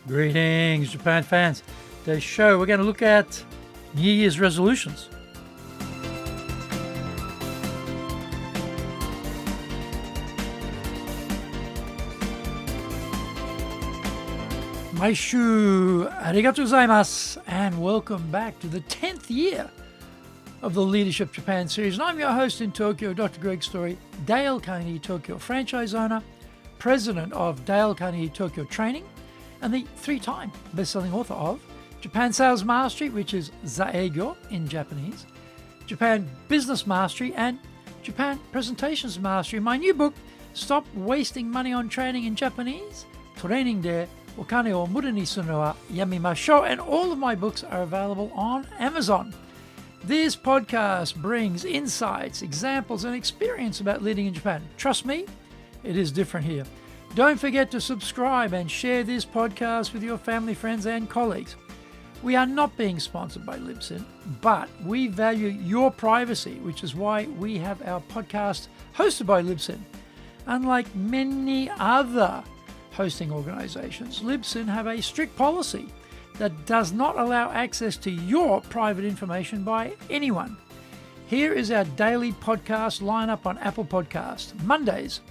Greetings, Japan fans. Today's show, we're going to look at New Year's resolutions. Maishu, arigatou gozaimasu, and welcome back to the 10th year of the Leadership Japan series. And I'm your host in Tokyo, Dr. Greg Story, Dale Carnegie Tokyo franchise owner, president of Dale Carnegie Tokyo Training, and the three-time best-selling author of Japan Sales Mastery, which is Zaegyo in Japanese, Japan Business Mastery, and Japan Presentations Mastery. My new book, Stop Wasting Money on Training in Japanese, Training de Okane o Mura ni suru no wa yamimashou, and all of my books are available on Amazon. This podcast brings insights, examples, and experience about leading in Japan. Trust me, it is different here. Don't forget to subscribe and share this podcast with your family, friends, and colleagues. We are not being sponsored by Libsyn, but we value your privacy, which is why we have our podcast hosted by Libsyn. Unlike many other hosting organizations, Libsyn have a strict policy that does not allow access to your private information by anyone. Here is our daily podcast lineup on Apple Podcasts. Mondays,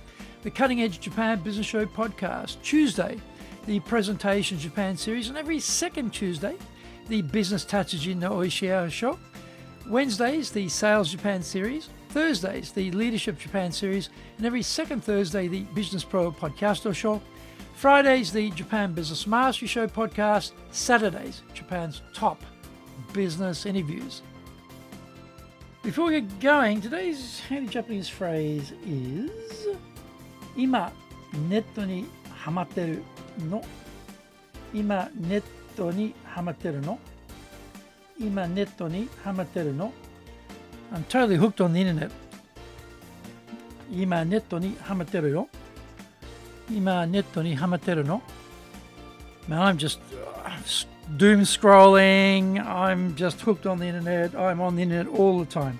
the Cutting Edge Japan Business Show podcast. Tuesday, the Presentation Japan series, and every second Tuesday, the Business Tatsujin no Oishia show. Wednesdays, the Sales Japan series. Thursdays, the Leadership Japan series, and every second Thursday, the Business Pro Podcasto show. Fridays, the Japan Business Mastery Show podcast. Saturdays, Japan's top business interviews. Before we get going, today's handy Japanese phrase is 今ネットにハマってるの今ネットにハマってるの今ネットにハマってるの I'm totally hooked on the internet. 今ネットにハマってるよ今ネットにハマってるの Man, I'm just doom scrolling. I'm just hooked on the internet. I'm on the internet all the time.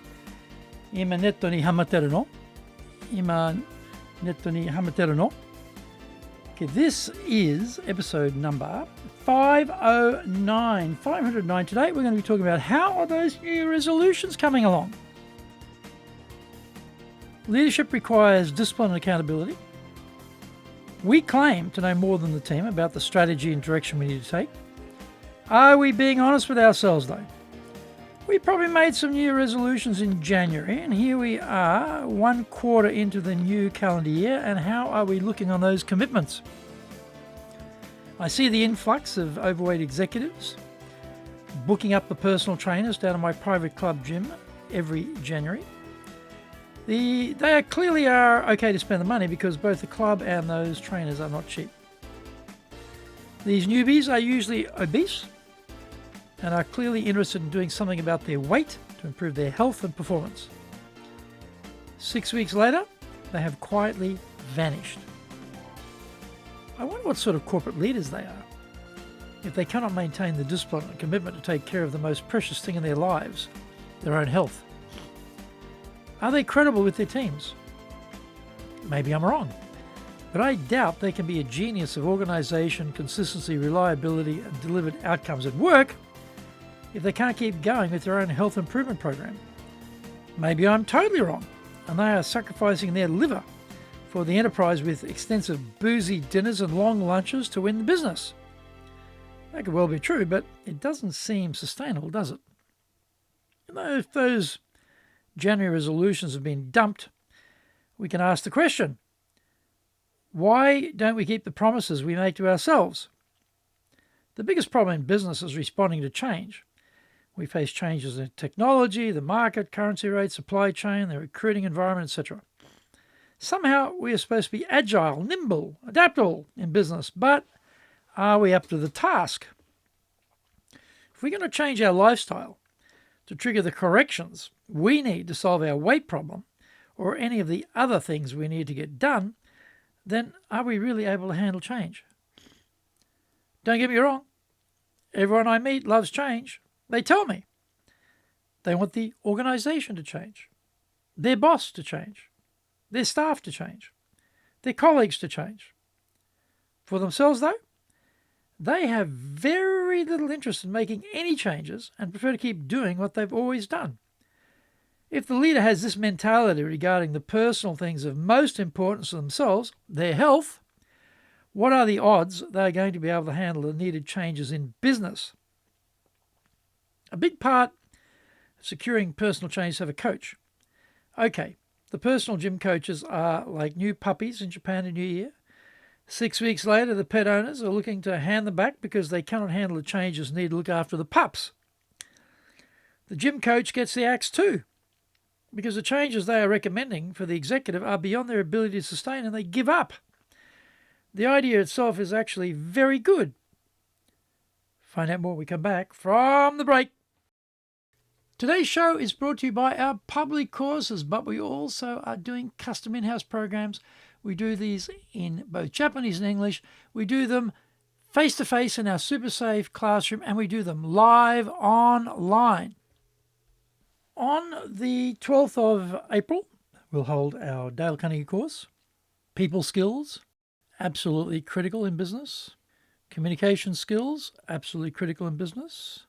今ネットにハマってるの今ネットにハマってるの Okay, this is episode number 509. 509 today. We're going to be talking about how are those new resolutions coming along. Leadership requires discipline and accountability. We claim to know more than the team about the strategy and direction we need to take. Are we being honest with ourselves though? We probably made some new resolutions in January, and here we are, 1 quarter into the new calendar year, and how are we looking on those commitments? I see the influx of overweight executives booking up the personal trainers down to my private club gym every January. They clearly are okay to spend the money because both the club and those trainers are not cheap. These newbies are usually obese and are clearly interested in doing something about their weight to improve their health and performance. 6 weeks later, they have quietly vanished. I wonder what sort of corporate leaders they are, if they cannot maintain the discipline and commitment to take care of the most precious thing in their lives, their own health. Are they credible with their teams? Maybe I'm wrong, but I doubt they can be a genius of organization, consistency, reliability, and delivered outcomes at work if they can't keep going with their own health improvement program. Maybe I'm totally wrong, and they are sacrificing their liver for the enterprise with extensive boozy dinners and long lunches to win the business. That could well be true, but it doesn't seem sustainable, does it? If those January resolutions have been dumped, we can ask the question, why don't we keep the promises we make to ourselves? The biggest problem in business is responding to change. We face changes in technology, the market, currency rates, supply chain, the recruiting environment, etc. Somehow we are supposed to be agile, nimble, adaptable in business, but are we up to the task? If we're going to change our lifestyle to trigger the corrections we need to solve our weight problem or any of the other things we need to get done, then are we really able to handle change? Don't get me wrong. Everyone I meet loves change. They tell me they want the organization to change, their boss to change, their staff to change, their colleagues to change. For themselves, though, They have very little interest in making any changes and prefer to keep doing what they've always done. If the leader has this mentality regarding the personal things of most importance to themselves, their health, what are the odds they are going to be able to handle the needed changes in business? A big part of securing personal change is to have a coach. Okay, the personal gym coaches are like new puppies in Japan in New Year. 6 weeks later, the pet owners are looking to hand them back because they cannot handle the changes needed to look after the pups. The gym coach gets the axe too, because the changes they are recommending for the executive are beyond their ability to sustain and they give up. The idea itself is actually very good. Find out more when we come back from the break. Today's show is brought to you by our public courses, but we also are doing custom in-house programs. We do these in both Japanese and English. We do them face-to-face in our super safe classroom, and we do them live online. On the 12th of April, we'll hold our Dale Carnegie course, People Skills, absolutely critical in business. Communication skills, absolutely critical in business.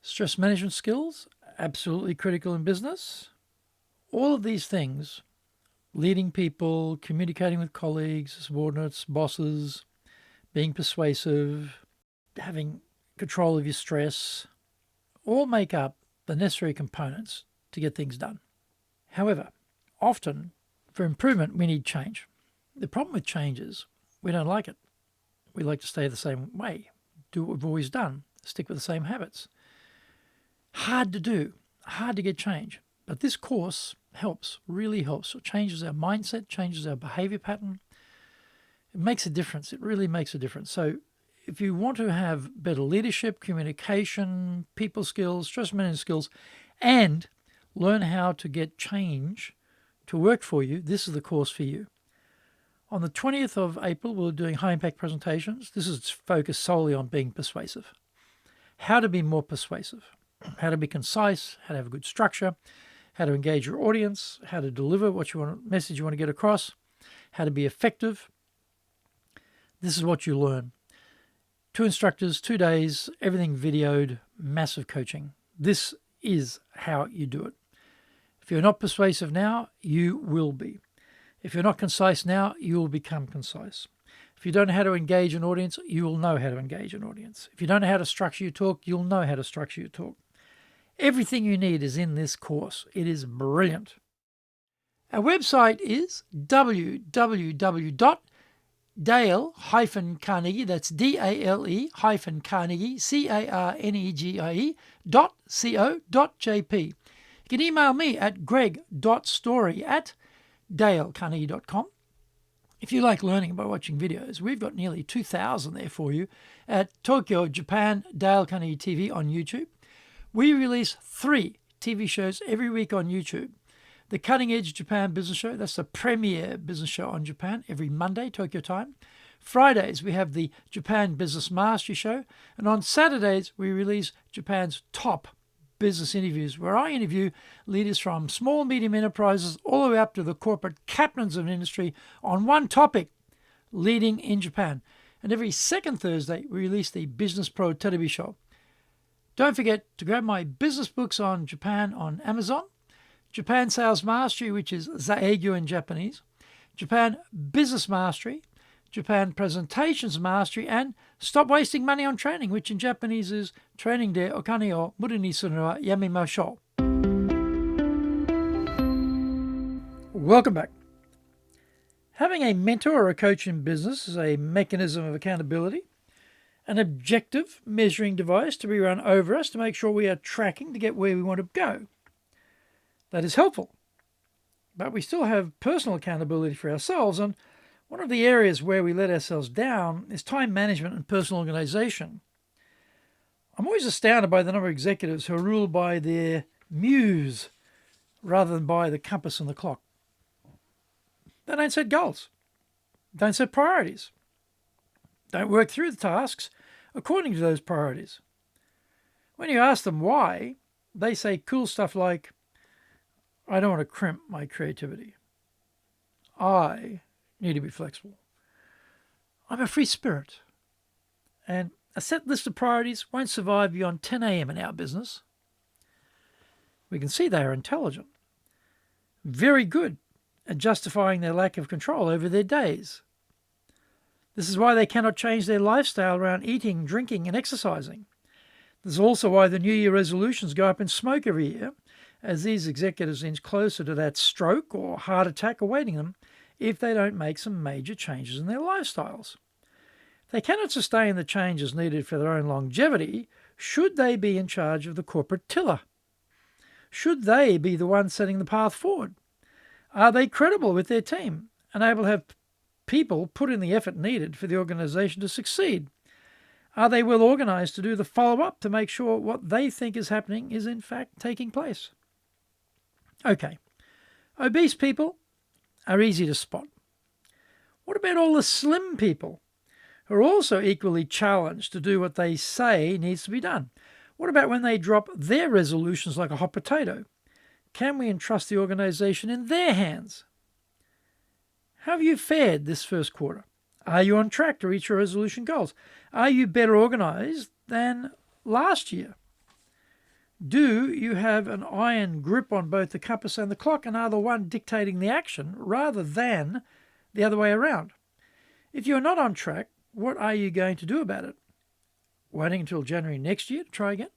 Stress management skills, absolutely critical in business. All of these things, leading people, communicating with colleagues, subordinates, bosses, being persuasive, having control of your stress, all make up the necessary components to get things done. However, often for improvement, we need change. The problem with change is we don't like it. We like to stay the same way, do what we've always done, stick with the same habits. Hard to do, hard to get change. But this course helps, really helps. It changes our mindset, changes our behavior pattern. It makes a difference. It really makes a difference. So if you want to have better leadership, communication, people skills, stress management skills, and learn how to get change to work for you, this is the course for you. On the 20th of April, we're doing high-impact presentations. This is focused solely on being persuasive. How to be more persuasive, how to be concise, how to have a good structure, how to engage your audience, how to deliver message you want to get across, how to be effective. This is what you learn. 2 instructors, 2 days, everything videoed, massive coaching. This is how you do it. If you're not persuasive now, you will be. If you're not concise now, you will become concise. If you don't know how to engage an audience, you will know how to engage an audience. If you don't know how to structure your talk, you'll know how to structure your talk. Everything you need is in this course. It is brilliant. Our website is www.dale-carnegie, that's DALE-Carnegie, CARNEGIE.co.jp. You can email me at greg.story@dalecarnegie.com. If you like learning by watching videos, we've got nearly 2,000 there for you at Tokyo, Japan, Dale Carnegie TV on YouTube. We release 3 TV shows every week on YouTube. The Cutting Edge Japan Business Show, that's the premier business show on Japan, every Monday, Tokyo time. Fridays, we have the Japan Business Mastery Show. And on Saturdays, we release Japan's top business interviews, where I interview leaders from small, medium enterprises all the way up to the corporate captains of an industry on one topic, leading in Japan. And every second Thursday, we release the Business Pro Television Show. Don't forget to grab my business books on Japan on Amazon, Japan Sales Mastery, which is Zaegyo in Japanese, Japan Business Mastery, Japan Presentations Mastery, and Stop Wasting Money on Training, which in Japanese is Training de Okane o Muri ni suru wa yamemashou. Welcome back. Having a mentor or a coach in business is a mechanism of accountability, an objective measuring device to be run over us to make sure we are tracking to get where we want to go. That is helpful. But we still have personal accountability for ourselves, and one of the areas where we let ourselves down is time management and personal organization. I'm always astounded by the number of executives who are ruled by their muse rather than by the compass and the clock. They don't set goals, don't set priorities, don't work through the tasks according to those priorities. When you ask them why, they say cool stuff like, I don't want to crimp my creativity. I need to be flexible. I'm a free spirit. And A set list of priorities won't survive beyond 10 a.m. in our business. We can see they are intelligent, very good at justifying their lack of control over their days. This is why they cannot change their lifestyle around eating, drinking, and exercising. This is also why the New Year resolutions go up in smoke every year, as these executives inch closer to that stroke or heart attack awaiting them if they don't make some major changes in their lifestyles. They cannot sustain the changes needed for their own longevity should they be in charge of the corporate tiller. Should they be the ones setting the path forward? Are they credible with their team and able to have people put in the effort needed for the organisation to succeed? Are they well organised to do the follow-up to make sure what they think is happening is in fact taking place? Okay, obese people are easy to spot. What about all the slim people who are also equally challenged to do what they say needs to be done? What about when they drop their resolutions like a hot potato? Can we entrust the organisation in their hands? How have you fared this first quarter? Are you on track to reach your resolution goals? Are you better organised than last year? Do you have an iron grip on both the compass and the clock and are the one dictating the action rather than the other way around? If you're not on track, what are you going to do about it? Waiting until January next year to try again?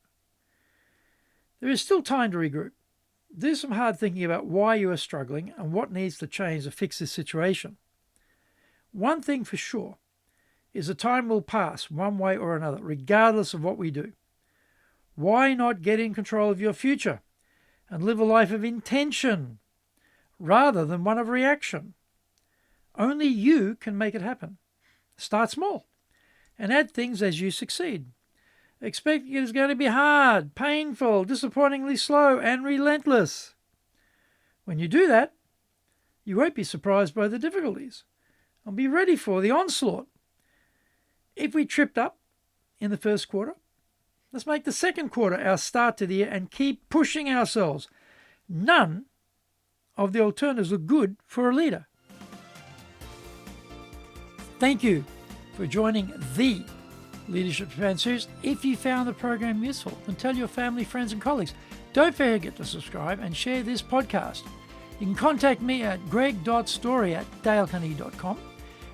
There is still time to regroup. Do some hard thinking about why you are struggling and what needs to change to fix this situation. One thing for sure is that time will pass one way or another, regardless of what we do. Why not get in control of your future and live a life of intention rather than one of reaction? Only you can make it happen. Start small and add things as you succeed. Expecting it is going to be hard, painful, disappointingly slow, and relentless. When you do that, you won't be surprised by the difficulties and be ready for the onslaught. If we tripped up in the first quarter, let's make the second quarter our start to the year and keep pushing ourselves. None of the alternatives look good for a leader. Thank you for joining the Leadership Japan series. If you found the program useful, then tell your family, friends, and colleagues. Don't forget to subscribe and share this podcast. You can contact me at greg.story@dalecarnegie.com.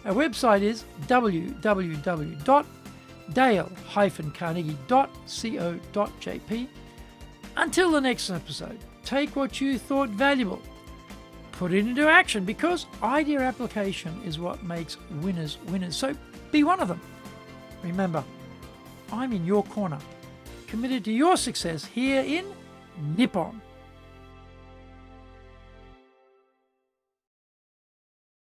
Our website is www.dale-carnegie.co.jp. Until the next episode, take what you thought valuable, put it into action, because idea application is what makes winners winners. So be one of them. Remember, I'm in your corner, committed to your success here in Nippon.